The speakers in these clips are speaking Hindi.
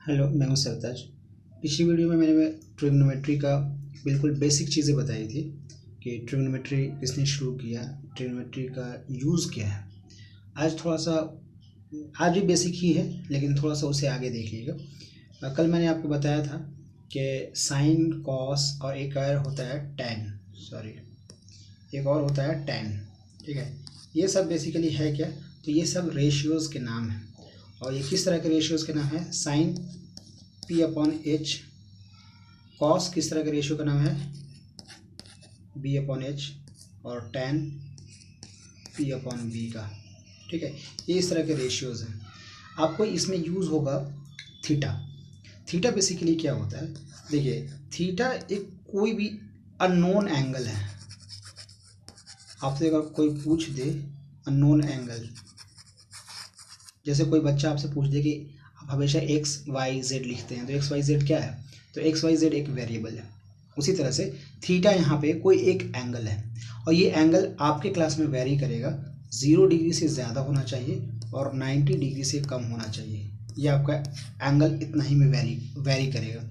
हेलो, मैं हूं सरताज। पिछली वीडियो में मैंने ट्रिग्नोमेट्री का बिल्कुल बेसिक चीज़ें बताई थी कि ट्रिग्नोमेट्री किसने शुरू किया, ट्रिग्नोमेट्री का यूज़ क्या है। आज भी बेसिक ही है, लेकिन थोड़ा सा उसे आगे देख लीजिएगा। कल मैंने आपको बताया था कि साइन, कॉस और एक और होता है टैन, ठीक है। ये सब बेसिकली है क्या, तो ये सब रेशियोज़ के नाम हैं। और ये किस तरह के रेशियोज़ के नाम है? साइन P/H, कॉस किस तरह के रेशियो का नाम है? B/H, और tan P/B का, ठीक है। ये इस तरह के रेशियोज़ हैं। आपको इसमें यूज़ होगा थीटा। थीटा बेसिकली क्या होता है? देखिए, थीटा एक कोई भी अननोन एंगल है। आपसे अगर कोई पूछ दे अननोन एंगल, जैसे कोई बच्चा आपसे पूछ दे कि आप हमेशा XYZ लिखते हैं, तो XYZ क्या है? तो XYZ एक वेरिएबल है। उसी तरह से थीटा यहाँ पे कोई एक एंगल है, और ये एंगल आपके क्लास में वेरी करेगा। 0 डिग्री से ज़्यादा होना चाहिए और 90 डिग्री से कम होना चाहिए। ये आपका एंगल इतना ही में वेरी करेगा।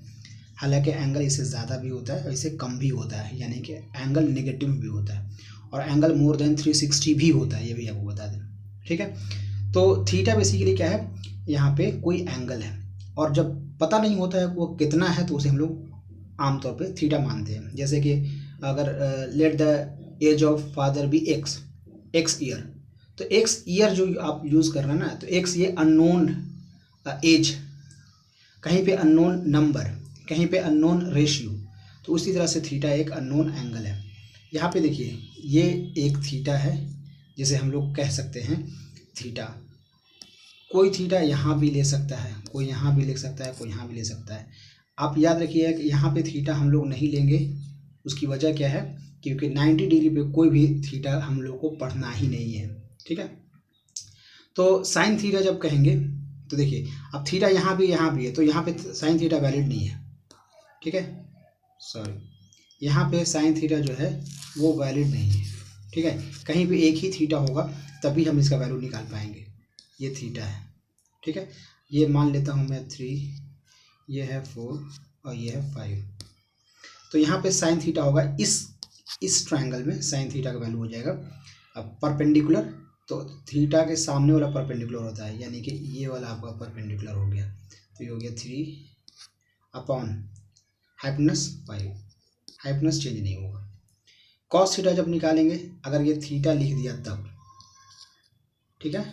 हालांकि एंगल इससे ज़्यादा भी होता है और इससे कम भी होता है, यानी कि एंगल नेगेटिव भी होता है, और एंगल मोर देन 360 भी होता है, ये भी आपको बता दें, ठीक है। तो थीटा बेसिकली क्या है? यहाँ पे कोई एंगल है, और जब पता नहीं होता है वो कितना है, तो उसे हम लोग आमतौर पे थीटा मानते हैं। जैसे कि अगर let the age of father be x year, तो एक्स ईयर जो आप यूज़ कर रहे हैं ना, तो एक्स ये अननोन एज, कहीं पे अननोन नंबर, कहीं पे अननोन रेशियो, तो उसी तरह से थीटा एक अननोन एंगल है। यहाँ पे देखिए, ये एक थीटा है जिसे हम लोग कह सकते हैं थीटा। कोई थीटा यहाँ भी ले सकता है, कोई यहाँ भी ले सकता है, कोई यहाँ भी ले सकता है। आप याद रखिए कि यहाँ पे थीटा हम लोग नहीं लेंगे। उसकी वजह क्या है? क्योंकि 90 डिग्री पे कोई भी थीटा हम लोग को पढ़ना ही नहीं है, ठीक है। तो साइन थीटा जब कहेंगे, तो देखिए, अब थीटा यहाँ भी है, तो यहाँ पे साइन थीटा वैलिड नहीं है, ठीक है। यहाँ पे साइन थीटा जो है वो वैलिड नहीं है, ठीक है। कहीं पे एक ही थीटा होगा तभी हम इसका वैल्यू निकाल पाएंगे। ये थीटा है, ठीक है। ये मान लेता हूँ मैं 3, ये है 4 और ये है 5। तो यहाँ पे साइन थीटा होगा, इस ट्रायंगल में साइन थीटा का वैल्यू हो जाएगा। अब परपेंडिकुलर, तो थीटा के सामने वाला परपेंडिकुलर होता है, यानी कि ये वाला आपका परपेंडिकुलर हो गया, तो ये हो गया 3 अपॉन हाइपोटेनस 5। हाइपोटेनस चेंज नहीं होगा। कॉस थीटा जब निकालेंगे, अगर ये थीटा लिख दिया तब, ठीक है,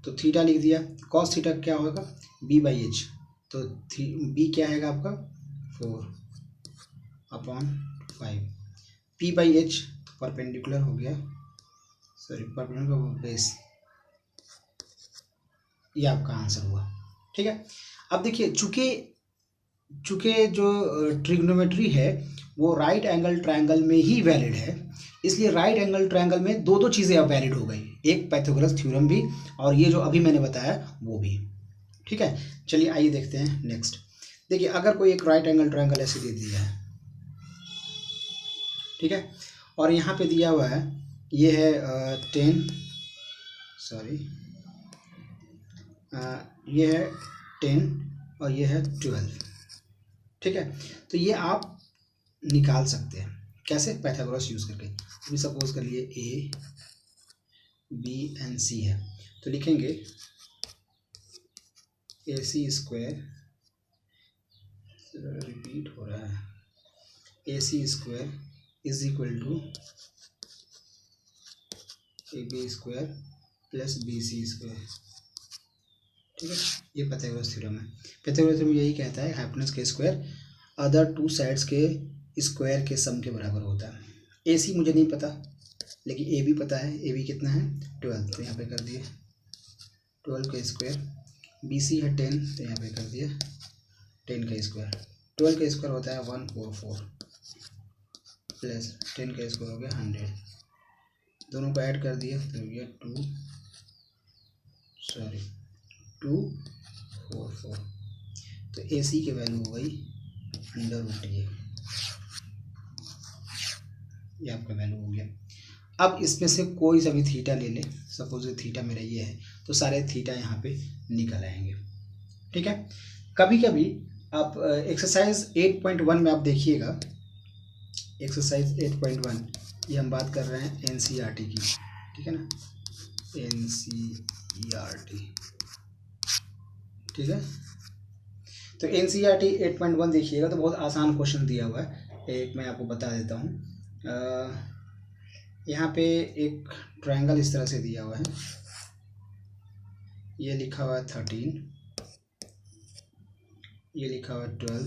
तो थीटा लिख दिया। कॉस थीटा क्या होगा? B/H, तो B क्या आएगा आपका? 4/5। P/H तो परपेंडिकुलर हो गया, परपेंडिकुलर बेस, ये आपका आंसर हुआ, ठीक है। अब देखिए, चूंकि जो ट्रिग्नोमेट्री है वो राइट एंगल ट्रायंगल में ही वैलिड है, इसलिए राइट एंगल ट्रायंगल में दो चीज़ें अब वैलिड हो गई, एक पाइथागोरस थ्योरम भी और ये जो अभी मैंने बताया वो भी, ठीक है। चलिए आइए देखते हैं नेक्स्ट। देखिए, अगर कोई एक राइट एंगल ट्रायंगल ऐसे दे दिया है, ठीक है, और यहाँ पे दिया हुआ है ये है 10, ये है 10 और ये है 12, ठीक है। तो ये आप निकाल सकते हैं कैसे? पाइथागोरस यूज़ करके। अभी सपोज कर लिए A, B एंड C है, तो लिखेंगे AC², रिपीट हो रहा है, AC² is equal to AB² plus BC², ठीक है। ये पाइथागोरस थ्योरम है। पाइथागोरस थ्योरम यही कहता है हाइपोटेनस के स्क्वायर अदर टू साइड्स के स्क्वायर के सम के बराबर होता है। AC मुझे नहीं पता, लेकिन AB पता है। AB कितना है? 12, तो यहाँ पे कर दिए 12 का स्क्वायर। BC है 10, तो यहाँ पे कर दिया 10 का स्क्वायर। 12 का स्क्वायर होता है 144 प्लस 10 का स्क्वायर हो गया 100, दोनों को ऐड कर दिया तो हो गया 244। तो AC की वैल्यू हो गई √A, ये आपका वैल्यू हो गया। अब इसमें से कोई सा भी थीटा ले ले, सपोज थीटा मेरा ये है, तो सारे थीटा यहाँ पे निकल आएंगे, ठीक है। कभी कभी आप एक्सरसाइज 8.1 में आप देखिएगा, एक्सरसाइज 8.1, ये हम बात कर रहे हैं एनसीईआरटी की, ठीक है ना, एनसीईआरटी, ठीक है। तो एनसीईआरटी 8.1 देखिएगा तो बहुत आसान क्वेश्चन दिया हुआ है, एक मैं आपको बता देता हूँ। यहाँ पे एक ट्रायंगल इस तरह से दिया हुआ है, ये लिखा हुआ है 13, ये लिखा हुआ है 12,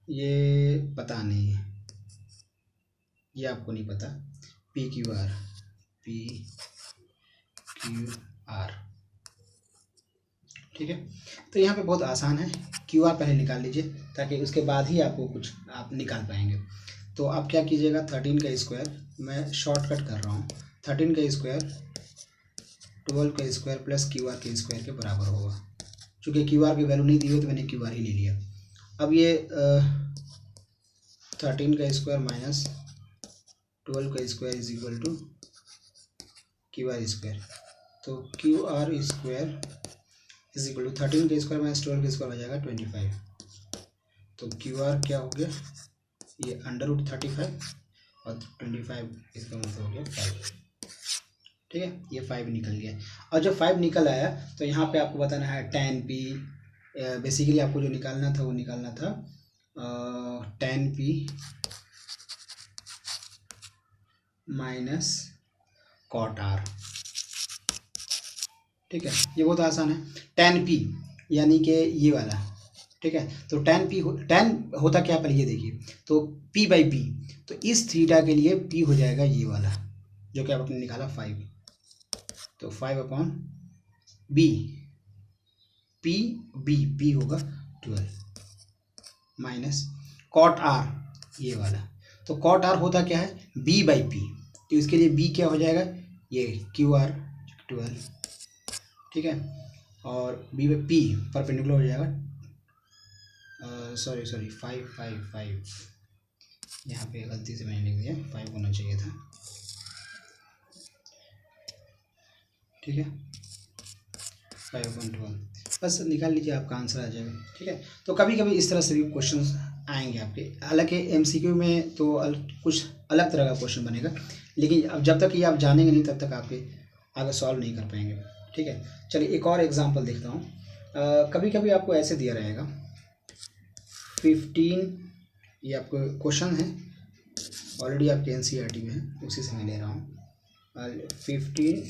ये पता नहीं है, ये आपको नहीं पता, P Q R, P Q R, ठीक है। तो यहाँ पे बहुत आसान है, क्यू आर पहले निकाल लीजिए ताकि उसके बाद ही आपको कुछ आप निकाल पाएंगे। तो आप क्या कीजिएगा, 13 का स्क्वायर, मैं शॉर्टकट कर रहा हूँ, 13 का स्क्वायर 12 का स्क्वायर प्लस क्यू आर के स्क्वायर के बराबर होगा। चूँकि क्यू आर की वैल्यू नहीं दी हुई तो मैंने क्यू आर ही ले लिया। अब ये 13 का स्क्वायर माइनस 12 का square is equal to Q R square, तो Q R square is equal to 13 का स्क्वायर माइनस 12 का स्क्वायर हो जाएगा 25। तो क्यू आर क्या हो गया, ये √35 और 25, इसका मतलब हो गया 5, ठीक है, ये 5 निकल गया। और जब 5 निकल आया तो यहाँ पे आपको बताना है tan p, बेसिकली आपको जो निकालना था वो निकालना था tan p minus cot r, ठीक है, ये बहुत आसान है। tan p यानी कि ये वाला, ठीक है, तो tan होता क्या पहले ये देखिए, तो p/b, तो इस थीटा के लिए p हो जाएगा ये वाला जो कि आपने निकाला 5, तो 5/b, p होगा 12 माइनस cot r ये वाला, तो cot r होता क्या है, b/p, तो इसके लिए b क्या हो जाएगा, ये QR 12, ठीक है, और b/p परपेंडिकुलर हो जाएगा, सॉरी 5, यहाँ पे गलती से मैंने लिख दिया, 5 होना चाहिए था, ठीक है, 5/12, बस निकाल लीजिए, आपका आंसर आ जाएगा, ठीक है। तो कभी कभी इस तरह से भी क्वेश्चंस आएंगे आपके, हालांकि एमसीक्यू में तो कुछ अलग तरह का क्वेश्चन बनेगा, लेकिन अब जब तक ये आप जानेंगे नहीं तब तक आपके आगे सॉल्व नहीं कर पाएंगे, ठीक है। चलिए एक और एग्जांपल देखता हूँ। कभी कभी आपको ऐसे दिया रहेगा 15, ये आपको क्वेश्चन है, ऑलरेडी आपके एनसीईआरटी में है, उसी से मैं ले रहा हूँ, 15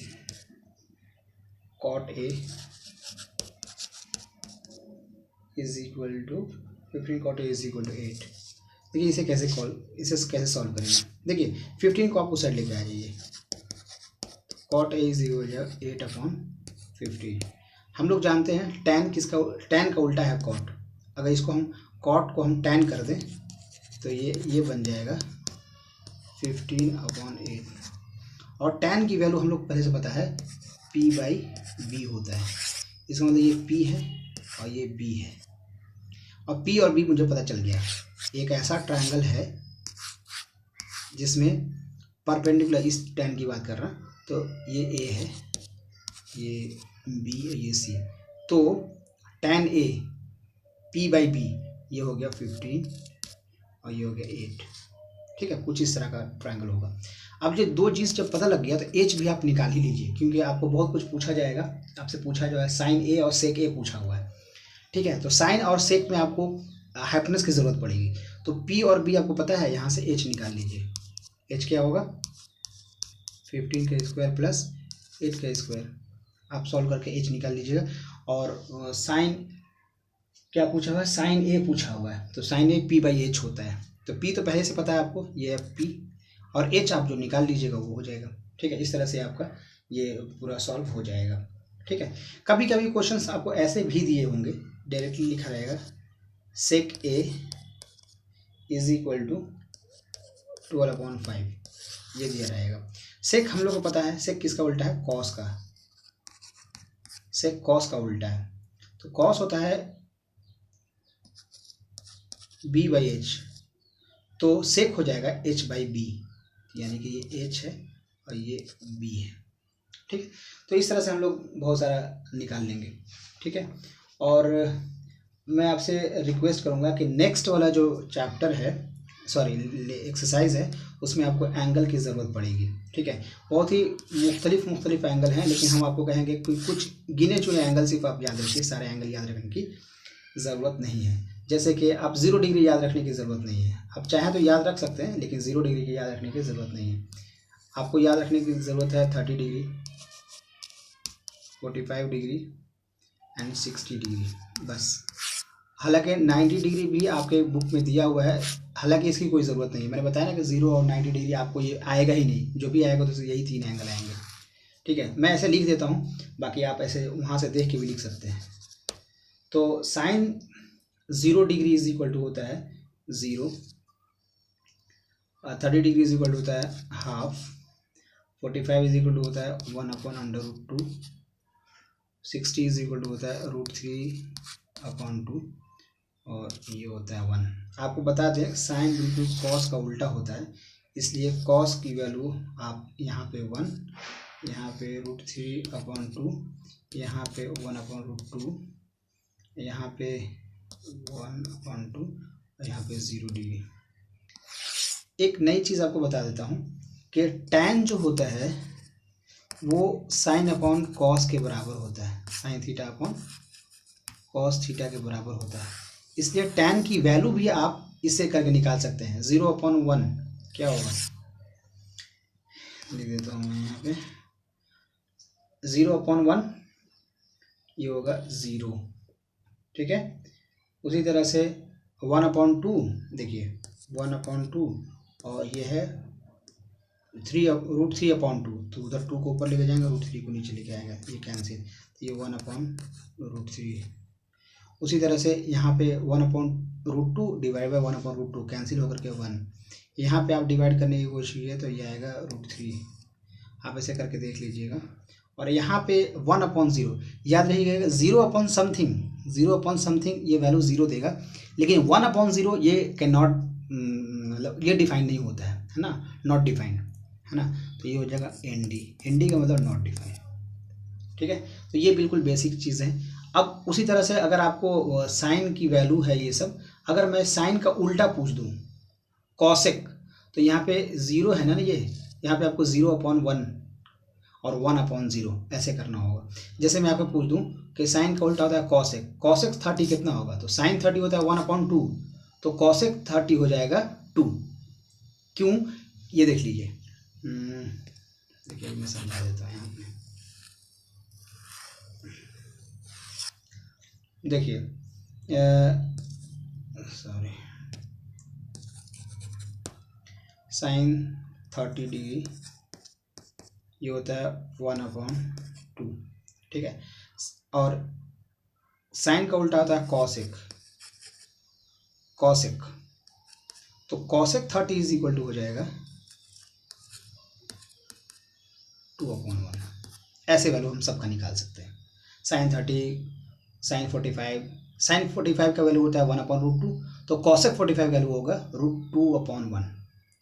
cot A is equal to 15 cot A is equal to 8। देखिए इसे कैसे सॉल्व करेंगे, देखिए 15 को आप उस साइड लेके आ जाइए, cot A is equal to 8/15। हम लोग जानते हैं tan का उल्टा है cot, अगर इसको हम cot को हम tan कर दें तो ये बन जाएगा 15/8, और tan की वैल्यू हम लोग पहले से पता है p/b होता है, इसका मतलब ये p है और ये b है, और p और b मुझे पता चल गया, एक ऐसा ट्रायंगल है जिसमें परपेंडिकुलर, इस tan की बात कर रहा, तो ये a है, ये b है, ये c है, तो tan a p/b ये हो गया 15 और ये हो गया 8, ठीक है, कुछ इस तरह का ट्रायंगल होगा। अब ये दो चीज़ जब पता लग गया तो एच भी आप निकाल ही लीजिए, क्योंकि आपको बहुत कुछ पूछा जाएगा, आपसे पूछा जो है साइन ए और सेक ए पूछा हुआ है, ठीक है, तो साइन और सेक में आपको हाइपोटेनस की ज़रूरत पड़ेगी, तो पी और बी आपको पता है, यहाँ से एच निकाल लीजिए, एच क्या होगा 15 का स्क्वायर प्लस 8 का स्क्वायर, आप सॉल्व करके एच निकाल लीजिएगा। और साइन क्या पूछा हुआ है, साइन ए पूछा हुआ है, तो साइन ए p/h होता है, तो p तो पहले से पता है आपको, ये है p, और h आप जो निकाल लीजिएगा वो हो जाएगा, ठीक है, इस तरह से आपका ये पूरा सॉल्व हो जाएगा, ठीक है। कभी कभी क्वेश्चंस आपको ऐसे भी दिए होंगे, डायरेक्टली लिखा रहेगा सेक a इज इक्वल टू 12/5, ये दिया रहेगा। सेक हम लोग को पता है, सेक किसका उल्टा है, कॉस का, सेक कॉस का उल्टा है, तो कॉस होता है b/h, तो सेक हो जाएगा h/b, यानी कि ये h है और ये b है, ठीक है। तो इस तरह से हम लोग बहुत सारा निकाल लेंगे, ठीक है। और मैं आपसे रिक्वेस्ट करूँगा कि नेक्स्ट वाला जो चैप्टर है, सॉरी एक्सरसाइज है, उसमें आपको एंगल की ज़रूरत पड़ेगी। ठीक है, बहुत ही मुख्तलिफ एंगल हैं, लेकिन हम आपको कहेंगे कि कुछ गिने चुने एंगल सिर्फ आप याद रखिए, सारे एंगल याद रखने की ज़रूरत नहीं है। जैसे कि आप 0 डिग्री याद रखने की ज़रूरत नहीं है, आप चाहें तो याद रख सकते हैं, लेकिन 0 डिग्री की याद रखने की ज़रूरत नहीं है। आपको याद रखने की ज़रूरत है 30 डिग्री, 45 डिग्री एंड 60 डिग्री, बस। हालांकि 90 डिग्री भी आपके बुक में दिया हुआ है, हालांकि इसकी कोई ज़रूरत नहीं है। मैंने बताया ना कि 0 और 90 डिग्री आपको ये आएगा ही नहीं, जो भी आएगा तो यही 3 एंगल आएंगे। ठीक है, मैं ऐसे लिख देता हूँ, बाकी आप ऐसे वहाँ से देख के भी लिख सकते हैं। तो sine 0 degree is equal to होता है 0, 30 डिग्री इज इक्वल टू होता है हाफ, 45 इज इक्वल टू होता है 1/√2, 60 इज इक्वल टू होता है √3/2 और ये होता है 1। आपको बता दें साइन बिल्कुल कॉस का उल्टा होता है, इसलिए कॉस की वैल्यू आप यहाँ पे 1, यहाँ पे √3/2, यहाँ पे 1/√2, यहाँ पे 1/2 और यहाँ पे 0 डिग्री। एक नई चीज़ आपको बता देता हूँ कि tan जो होता है वो साइन अपॉन कॉस के बराबर होता है, sine theta upon cos theta के बराबर होता है। इसलिए tan की वैल्यू भी आप इससे करके निकाल सकते हैं। 0/1 क्या होगा, लिख देता हूँ मैं यहाँ पे, 0/1 ये होगा 0। ठीक है, उसी तरह से 1/2, देखिए 1/2 और ये है √3/2, तो उधर 2 को ऊपर लेके जाएंगे, √3 को नीचे लेके आएगा, ये कैंसिल, तो ये 1/√3। उसी तरह से यहाँ पे 1/√2 डिवाइड बाई 1/√2 कैंसिल होकर के 1, यहाँ पे आप डिवाइड करने की कोशिश कीजिए तो ये आएगा √3। आप ऐसे करके देख लीजिएगा। और यहाँ पे 1/0 याद रखिएगा, 0/समथिंग ये वैल्यू 0 देगा, लेकिन 1/0 ये कैन नॉट, मतलब ये डिफाइन नहीं होता है ना, नॉट डिफाइंड है ना, तो ये हो जाएगा एन डी का मतलब नॉट डिफाइंड। ठीक है, तो ये बिल्कुल बेसिक चीज़ है। अब उसी तरह से अगर आपको साइन की वैल्यू है ये सब, अगर मैं साइन का उल्टा पूछ दूँ कॉसेक, तो यहाँ पे 0 है ना ये, यहाँ पे आपको 0/1 और 1/0 ऐसे करना होगा। जैसे मैं आपको पूछ दूं कि साइन का उल्टा होता है कॉसेक, कॉसेक 30 कितना होगा, तो साइन 30 होता है 1/2, तो कॉसेक 30 हो जाएगा 2। क्यों, ये देख लीजिए, देखिए मैं समझा देता हूँ यहाँ पे। देखिए सॉरी, साइन 30 डिग्री ये होता है 1/2। ठीक है, और साइन का उल्टा होता है कॉसेक, तो कॉसेक 30 इज इक्वल टू हो जाएगा 2/1। ऐसे वैल्यू हम सबका निकाल सकते हैं। साइन 30, साइन 45 का वैल्यू होता है 1/√2, तो कॉसेक 45 का वैल्यू होगा √2/1।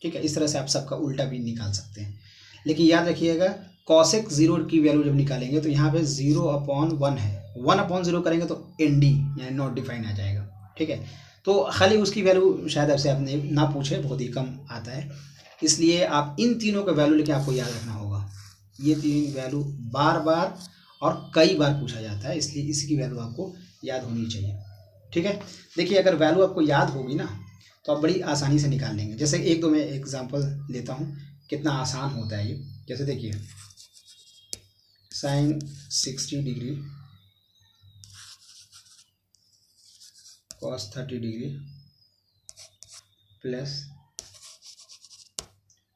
ठीक है, इस तरह से आप सबका उल्टा भी निकाल सकते हैं, लेकिन याद रखिएगा कॉसेक 0 की वैल्यू जब निकालेंगे तो यहाँ पे 0/1 है, 1/0 करेंगे तो एन डी यानी नॉट डिफाइन आ जाएगा। ठीक है, तो खाली उसकी वैल्यू शायद आपसे आपने ना पूछे, बहुत ही कम आता है, इसलिए आप इन तीनों का वैल्यू लेके आपको याद रखना होगा। ये 3 वैल्यू बार बार और कई बार पूछा जाता है, इसलिए इसकी वैल्यू आपको याद होनी चाहिए। ठीक है, देखिए अगर वैल्यू आपको याद होगी ना तो आप बड़ी आसानी से निकाल लेंगे। जैसे एक दो मैं एग्जांपल लेता हूँ, कितना आसान होता है ये। जैसे देखिए sine 60 degree cos 30 degree plus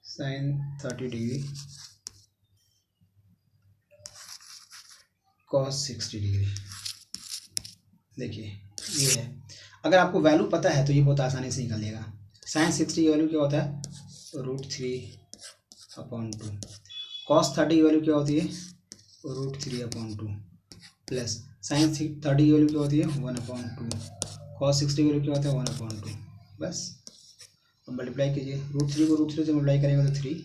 sine 30 degree cos 60 degree. देखिए ये है, अगर आपको वैल्यू पता है तो ये बहुत आसानी से निकलेगा। साइन 60 की वैल्यू क्या होता है √3/2, कॉस 30 की वैल्यू क्या होती है √3/2 प्लस साइन 30 की वैल्यू क्या होती है 1/2, कॉस 60 की वैल्यू क्या होता है 1/2। बस अब मल्टीप्लाई कीजिए, √3 को √3 से मल्टीप्लाई करेंगे तो 3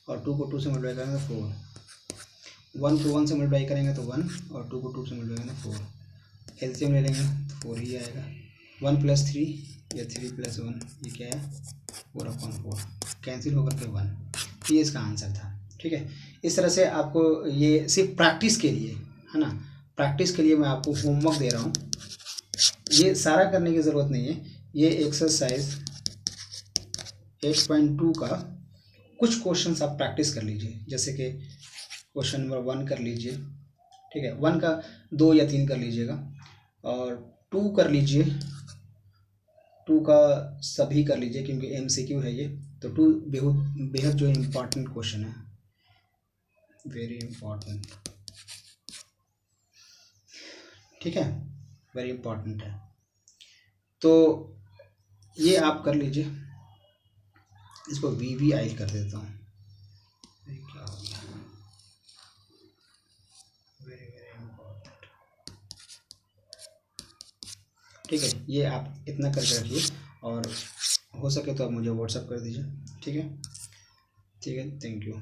और 2 को 2 से मल्टीप्लाई करेंगे तो 4, 1 को 1 से मल्टीप्लाई करेंगे तो 1 और 2 को 2 से मल्टीप्लाई करेंगे तो 4, एलसीएम ले लेंगे तो 4 ही आएगा। 1+3 या 3+1 ये क्या है 4/4, कैंसिल होकर के 1। ये इसका आंसर था। ठीक है, इस तरह से आपको ये सिर्फ प्रैक्टिस के लिए है ना, प्रैक्टिस के लिए मैं आपको होमवर्क दे रहा हूँ। ये सारा करने की ज़रूरत नहीं है। ये एक्सरसाइज 8.2 का कुछ क्वेश्चंस आप प्रैक्टिस कर लीजिए, जैसे कि क्वेश्चन नंबर 1 कर लीजिए। ठीक है, 1 का 2 या 3 कर लीजिएगा, और 2 कर लीजिए, 2 का सभी कर लीजिए क्योंकि MCQ है ये। तो 2 बेहद बेहद जो इम्पोर्टेंट क्वेश्चन है, वेरी इम्पोर्टेंट। ठीक है, वेरी इम्पोर्टेंट है। तो ये आप कर लीजिए। इसको VVI कर देता हूँ। क्या हो गया, वेरी वेरी इम्पोर्टेंट। ठीक है, ये आप इतना करके रखिए, और हो सके तो आप मुझे व्हाट्सअप कर दीजिए। ठीक है, ठीक है, थैंक यू।